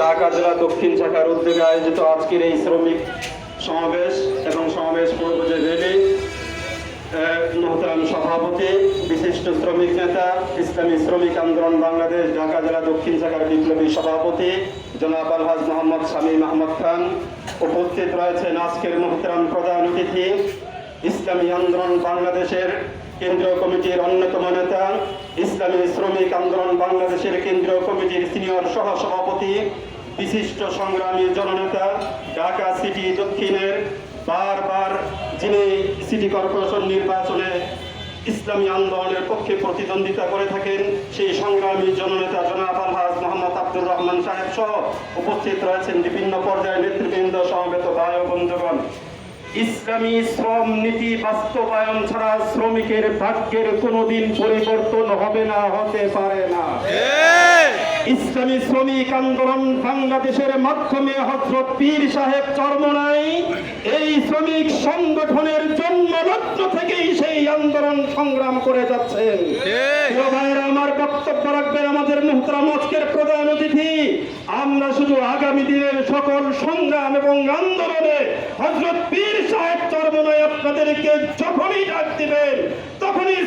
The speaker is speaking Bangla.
ঢাকা জেলা দক্ষিণ শাখার উদ্যোগে আয়োজিত আজকের এই শ্রমিক সমাবেশ এবং সমাবেশ পূর্ব যে র্যালি, মোহতারাম সভাপতি, বিশিষ্ট শ্রমিক নেতা, ইসলামী শ্রমিক আন্দোলন বাংলাদেশ ঢাকা জেলা দক্ষিণ শাখার বিপ্লবী সভাপতি জনাব আলহাজ মোহাম্মদ শামীম আহমদ খান, উপস্থিত রয়েছেন আজকের মোহতারাম প্রধান অতিথি, ইসলামী আন্দোলন বাংলাদেশের কেন্দ্রীয় কমিটির অন্যতম নেতা, ইসলামী শ্রমিক আন্দোলন বাংলাদেশের কেন্দ্রীয় কমিটির সিনিয়র সহসভাপতি, বিশিষ্ট সংগ্রামী জননেতা, ঢাকা সিটি দক্ষিণের বারবার যিনি সিটি কর্পোরেশন নির্বাচনে ইসলামী আন্দোলনের পক্ষে প্রতিদ্বন্দ্বিতা করে থাকেন, সেই সংগ্রামী জননেতা জনাব আলহাজ মোহাম্মদ আব্দুর রহমান সাহেব সহ উপস্থিত রয়েছেন বিভিন্ন পর্যায়ের নেতৃবৃন্দ, সমবেত ভাই ও বন্ধুগণ। ইসলামী শ্রম নীতি বাস্তবায়ন ছাড়া শ্রমিকের ভাগ্যের কোনোদিন পরিবর্তন হবে না, হতে পারে না। ইসলামী শ্রমিক আন্দোলন বাংলাদেশের মাধ্যমে হযরত পীর সাহেব চরমনাই এই শ্রমিক সংগঠনের জন্মলগ্ন থেকেই সেই আন্দোলন সংগ্রাম করে যাচ্ছেন। আমার বক্তব্য রাখবেন আমাদের মুহতারাম আজকের প্রধান অতিথি। আমরা শুধু আগামী দিনের সকল সংগ্রাম এবং আন্দোলনে হযরত পীর সাহেব চরমনাই আপনাদেরকে যখনই ডাক দিবেন তখনই